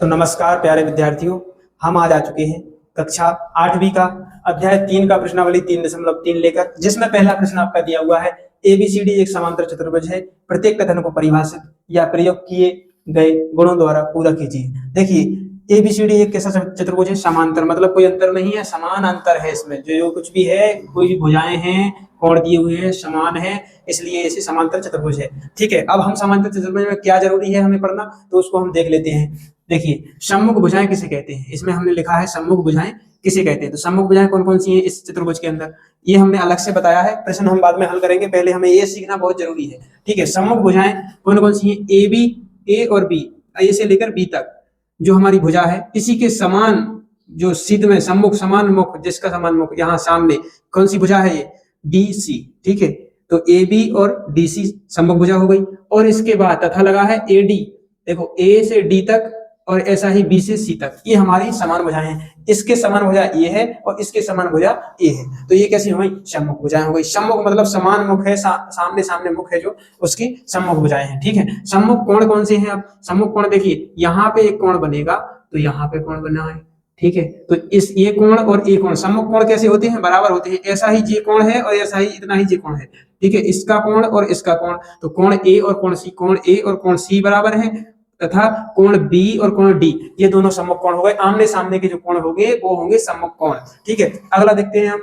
तो नमस्कार प्यारे विद्यार्थियों, हम आज आ चुके हैं कक्षा 8वीं का अध्याय 3 का प्रश्नावली 3.3 लेकर, जिसमें पहला प्रश्न आपका दिया हुआ है एबीसीडी एक समांतर चतुर्भुज है, प्रत्येक कथन को परिभाषित या प्रयोग किए गए गुणों द्वारा पूरा कीजिए। देखिए एबीसीडी एक कैसा चतुर्भुज है? समांतर, मतलब कोई अंतर नहीं है, समान अंतर है। इसमें जो कुछ भी है, कोई भी भुजाएं हैं, कोण दिए हुए हैं, समान है, इसलिए इसे समांतर चतुर्भुज है। ठीक है, अब हम समांतर चतुर्भुज में क्या जरूरी है हमें पढ़ना, तो उसको हम देख लेते हैं। देखिए सम्मुख भुजाएं किसे कहते हैं, इसमें हमने लिखा है सम्मुख भुजाएं किसे कहते हैं। तो सम्मुख भुजाएं कौन कौन सी हैं इस चतुर्भुज के अंदर, ये हमने अलग से बताया है, प्रश्न हम बाद में हल करेंगे, पहले हमें ये सीखना बहुत जरूरी है। ठीक है, सम्मुख भुजाएं कौन कौन सी हैं? ए बी, ए और बी, ए से लेकर बी तक जो हमारी भुजा है, इसी के समान जो सिद्ध में सम्मुख समान मुख, जिसका समान मुख यहाँ सामने, कौन सी भुजा है ये? D C. ठीक है, तो ए बी और डी सी सम्मुख भुजा हो गई। और इसके बाद तथा लगा है ए डी, देखो ए से डी तक और ऐसा ही बी से सी तक, ये हमारी समान भुजाएं हैं। इसके समान भुजा ये है और इसके समान भुजा ये है, तो ये कैसी हो गई? सम्मुख भुजाएं हो गई। सम्मुख मतलब समान मुख है, सामने सामने मुख है जो, उसकी सम्मुख भुजाएं हैं। ठीक है, सम्मुख कोण कौन से हैं? अब सम्मुख कोण देखिए, यहाँ पे एक कोण बनेगा तो यहाँ पे कोण बना है। ठीक है, तो इस ये कोण और ये कोण, सम्मुख कोण कैसे होते हैं? बराबर होते हैं। ऐसा ही ये कोण है और ऐसा ही इतना ही ये कोण है। ठीक है, इसका कोण और इसका कोण, तो कोण ए और कोण ए और कोण सी बराबर है, तथा कोण बी और कोण डी, ये दोनों सम्मुख कोण हो गए। आमने सामने के जो कोण होंगे वो होंगे सम्मुख कोण। ठीक है, अगला देखते हैं हम,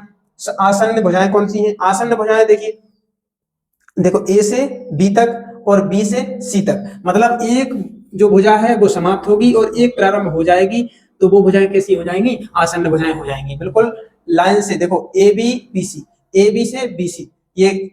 आसन्न भुजाएं कौन सी हैं? आसन्न भुजाएं देखिए, देखो ए से बी तक और बी से सी तक, मतलब एक जो भुजा है वो समाप्त होगी और एक प्रारंभ हो जाएगी, तो वो भुजाएं कैसी हो जाएंगी? आसन्न भुजाएं हो जाएंगी। बिल्कुल लाइन से देखो, A B B C, A B से बी सी, ये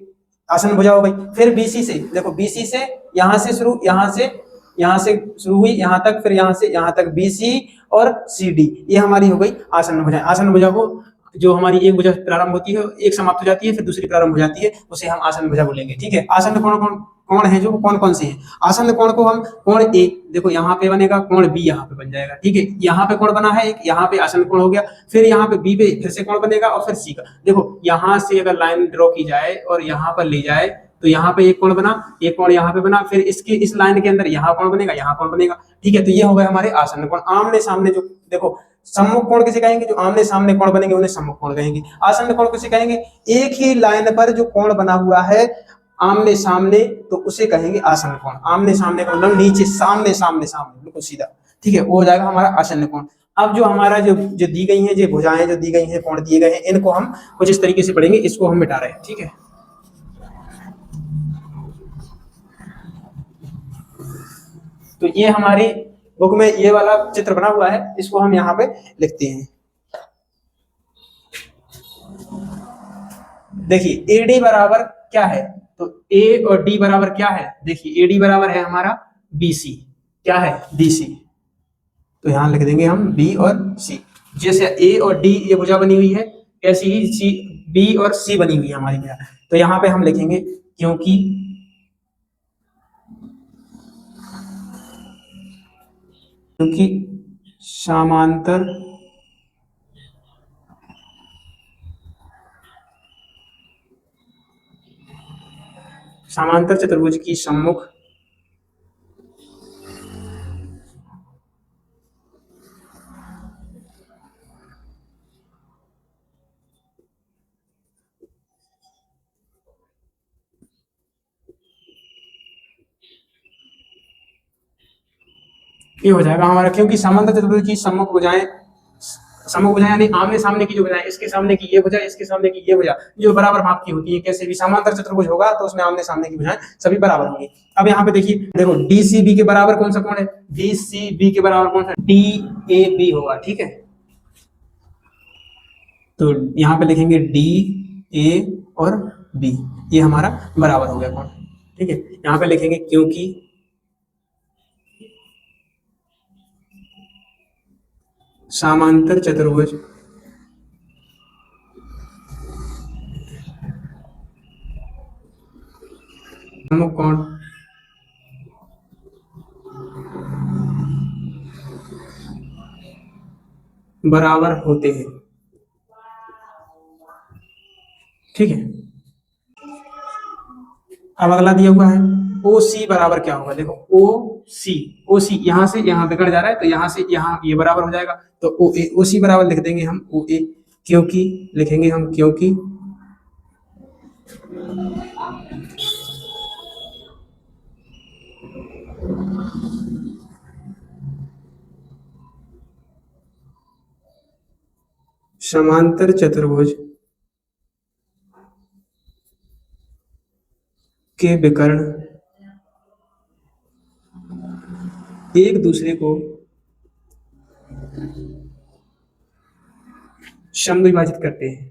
आसन्न भुजा हो गई। फिर बीसी से देखो, बीसी से यहां से शुरू, यहां से शुरू हुई यहां तक, फिर यहां से यहां तक बीसी और सी डी, ये हमारी हो गई आसन्न भुजा। आसन्न भुजा को जो हमारी एक भुजा प्रारंभ होती है, एक समाप्त हो जाती है, फिर दूसरी प्रारंभ हो जाती है, उसे हम आसन्न भुजा बोलेंगे। ठीक है, आसन्न कोण कौन कौन है, जो कौन कौन से हैं? आसन्न कोण को हम, कोण ए देखो यहाँ पे बनेगा, कोण बी यहाँ पे बन जाएगा। ठीक है, यहाँ पे कोण बना है एक, यहाँ पे आसन्न कोण हो गया, फिर यहाँ पे बी पे फिर से कोण बनेगा और फिर सी का। देखो यहाँ से अगर लाइन ड्रॉ की जाए और यहाँ पर ले जाए, तो यहाँ पे एक कोण बना, एक कोण यहाँ पे बना, फिर इसके इस लाइन के अंदर यहाँ कोण बनेगा, यहाँ कोण बनेगा। ठीक है, तो ये हो गए हमारे आसन्न कोण। आमने सामने जो देखो, सम्मुख कोण किसे कहेंगे? जो आमने सामने कोण बनेंगे उन्हें सम्मुख कोण कहेंगे। आसन्न कोण किसे कहेंगे? एक ही लाइन पर जो कोण बना हुआ है आमने सामने, तो उसे कहेंगे आसन्न कोण। आमने सामने का मतलब नीचे, सामने सामने सामने बिल्कुल सीधा। ठीक है, वो हो जाएगा हमारा आसन्न कोण। अब जो हमारा जो दी गई है, जो भुजाएं जो दी गई हैं, कोण दिए गए हैं, इनको हम कुछ इस तरीके से पढ़ेंगे, इसको हम मिटा रहे हैं। ठीक है, तो ये हमारी बुक में ये वाला चित्र बना हुआ है, इसको हम यहाँ पे लिखते हैं। देखिए एडी बराबर क्या है, तो ए और डी बराबर क्या है? देखिए एडी बराबर है हमारा बीसी, क्या है? बीसी। तो यहां लिख देंगे हम बी और सी। जैसे ए और डी ये भुजा बनी हुई है, ऐसी ही सी, बी और सी बनी हुई है हमारी भुजा। तो यहाँ पे हम लिखेंगे क्योंकि समांतर चतुर्भुज की सम्मुख ये हो जाएगा हमारा, क्योंकि समांतर चतुर्भुज की सम्मुख भुजाएं यानी आमने सामने की जो भुजाएं, इसके सामने की ये भुजा, इसके सामने की ये भुजा, जो बराबर माप की होती है। कैसे भी समांतर चतुर्भुज होगा तो उसमें आमने सामने की भुजाएं सभी बराबर होंगी। अब यहाँ पे देखिए, देखो डीसीबी के बराबर कौन सा कोण है? डीसीबी के बराबर कौन सा? डीएबी होगा। ठीक है, तो यहाँ पे लिखेंगे डी ए और बी, ये हमारा बराबर हो गया कोण। ठीक है, यहाँ पे लिखेंगे क्योंकि समांतर चतुर्भुज सम्मुख कोण बराबर होते हैं। ठीक है, अब अगला दिया हुआ है ओ सी बराबर क्या होगा, देखो ओ सी यहाँ से यहाँ बिगड़ जा रहा है, तो यहाँ से यहाँ ये बराबर हो जाएगा, तो ओ सी बराबर लिख देंगे हम ओ ए, क्योंकि लिखेंगे हम क्योंकि समांतर चतुर्भुज के विकर्ण एक दूसरे को समद्विभाजित करते हैं।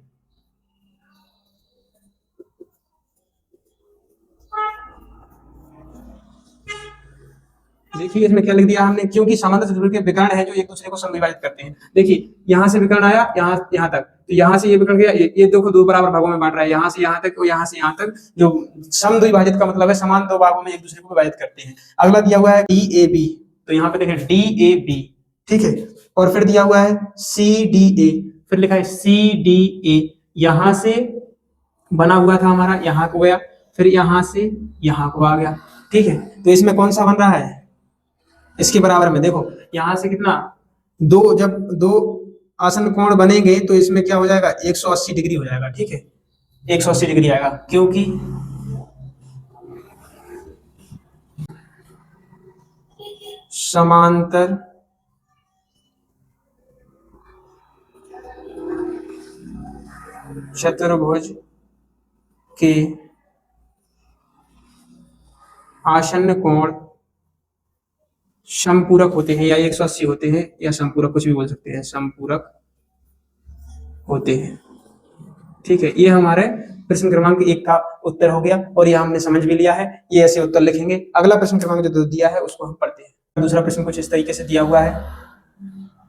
देखिए इसमें क्या लिख दिया हमने, क्योंकि समांतर चतुर्भुज के विकर्ण है जो एक दूसरे को समद्विभाजित करते हैं। देखिए यहाँ से विकर्ण आया यहाँ तक, तो यहाँ से ये विकर्ण गया, ये देखो दो बराबर भागों में बांट रहा है, यहाँ से यहाँ तक और यहाँ से यहाँ तक, जो समद्विभाजित का मतलब है समान दो भागों में एक दूसरे को विभाजित करते हैं। अगला दिया हुआ है डी ए बी, तो यहाँ पे देखें डी ए बी, ठीक है, और फिर दिया हुआ है सी डी ए, फिर लिखा है सी डी ए, यहाँ से बना हुआ था हमारा, यहाँ को गया, फिर यहाँ से यहाँ को आ गया, ठीक है। तो इसमें कौन सा बन रहा है, इसके बराबर में देखो यहां से कितना दो, जब दो आसन कोण बनेंगे तो इसमें क्या हो जाएगा 180 डिग्री हो जाएगा, ठीक है, 180 डिग्री आएगा, क्योंकि समांतर चतुर्भुज के आसन्न कोण समपूरक होते हैं, या 180 होते हैं, या समपूरक, कुछ भी बोल सकते हैं, समपूरक होते हैं, ठीक है। ये हमारे प्रश्न क्रमांक 1 का उत्तर हो गया और ये हमने समझ भी लिया है, ये ऐसे उत्तर लिखेंगे। अगला प्रश्न क्रमांक जो दिया है उसको हम पढ़ते हैं। दूसरा प्रश्न कुछ इस तरीके से दिया हुआ है,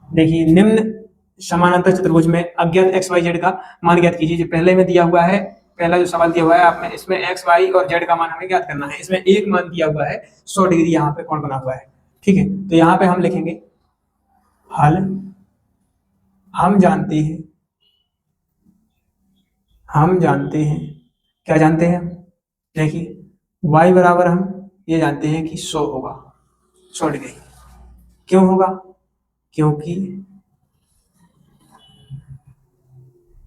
देखिए निम्न समानांतर चतुर्भुज में अज्ञात एक्स वाई जेड का मान ज्ञात कीजिए। जो पहले में दिया हुआ है, पहला जो सवाल दिया हुआ है आपने, इसमें एक्स वाई और जेड का मान हमें ज्ञात करना है। इसमें एक मान दिया हुआ है 100 डिग्री, यहाँ पे कोण बना हुआ है, ठीक है। तो यहाँ पे हम लिखेंगे हल, हम जानते हैं क्या जानते हैं, देखिए y बराबर हम ये जानते हैं कि 100 होगा, 100 डिग्री। क्यों होगा, क्योंकि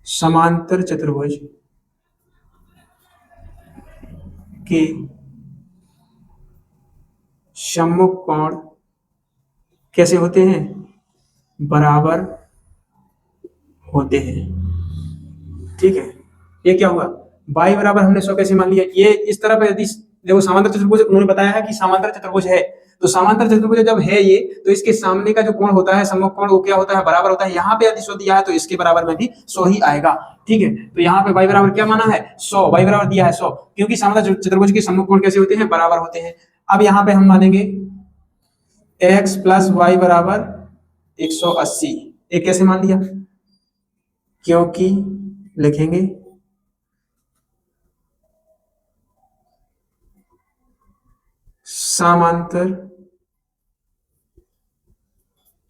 समांतर चतुर्भुज के सम्मुख कोण कैसे होते हैं, बराबर होते हैं, ठीक है। ये क्या हुआ, y बराबर हमने 100 कैसे मान लिया, ये इस तरफ यदि देखो समांतर चतुर्भुज उन्होंने बताया है कि समांतर चतुर्भुज है, तो समांतर चतुर्भुज जब है ये, तो इसके सामने का जो कोण होता है सम्मुख कोण, वो क्या होता है, बराबर होता है। यहाँ पे यदि 100 दिया है तो इसके बराबर में भी 100 ही आएगा, ठीक है। तो यहाँ पे y बराबर क्या माना है 100, y बराबर दिया है 100, क्योंकि समांतर चतुर्भुज के सम्मुख कोण कैसे होते हैं, बराबर होते हैं। अब यहाँ पे हम मानेंगे x प्लस वाई बराबर 180, एक कैसे मान लिया, क्योंकि लिखेंगे समांतर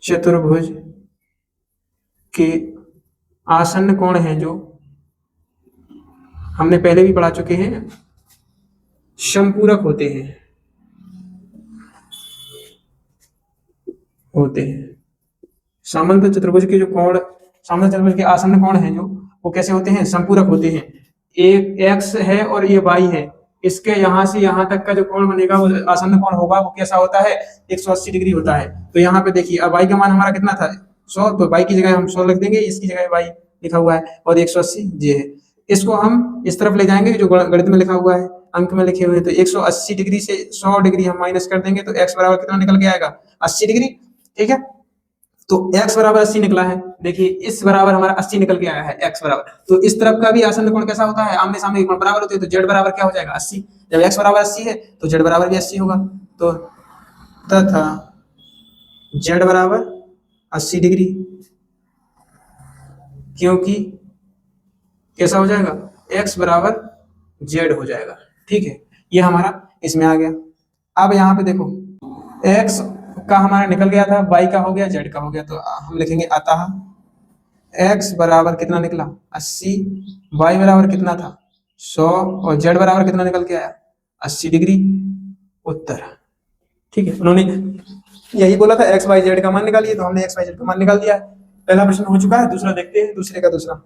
चतुर्भुज के आसन्न कोण हैं जो हमने पहले भी पढ़ा चुके हैं, समपूरक होते हैं समांतर चतुर्भुज के जो कोण, समांतर चतुर्भुज के आसन्न कोण हैं जो, वो कैसे होते हैं, समपूरक होते हैं। एक x है और ये y है, इसके यहाँ से यहाँ तक का जो कोण बनेगा वो आसन्न कोण होगा, वो कैसा होता है 180 डिग्री होता है। तो यहाँ पे देखिए अब y का मान हमारा कितना था 100, तो y की जगह हम 100 लिख देंगे, इसकी जगह y लिखा हुआ है और 180 ये है। इसको हम इस तरफ ले जाएंगे, जो गणित में लिखा हुआ है, अंक में लिखे हुए हैं, तो 180 डिग्री से 100 डिग्री हम माइनस कर देंगे, तो x बराबर कितना निकल के आएगा 80 डिग्री, ठीक है। तो x बराबर 80 निकला है, देखिए इस बराबर हमारा 80 निकल के आया है x बराबर। तो इस तरफ का भी आसन्न कोण कैसा होता है, आमने सामने के कोण बराबर होते हैं, तो z बराबर क्या हो जाएगा 80। जब x बराबर 80 है तो z बराबर भी 80 होगा, तो तथा z बराबर 80 डिग्री, क्योंकि कैसा हो जाएगा x बराबर z हो जाएगा, ठीक है। ये हमारा इसमें आ गया। अब यहाँ पे देखो x का हमारा निकल गया था, y का हो गया, z का हो गया, तो हम लिखेंगे अतः x बराबर कितना निकला 80, y बराबर कितना था 100 और z बराबर कितना निकल के आया 80 डिग्री। उत्तर। ठीक है, उन्होंने यही बोला था एक्स वाई जेड का मान निकालिए, तो हमने एक्स वाई जेड का मान निकाल दिया है। पहला प्रश्न हो चुका है, दूसरा देखते हैं, दूसरे का दूसरा।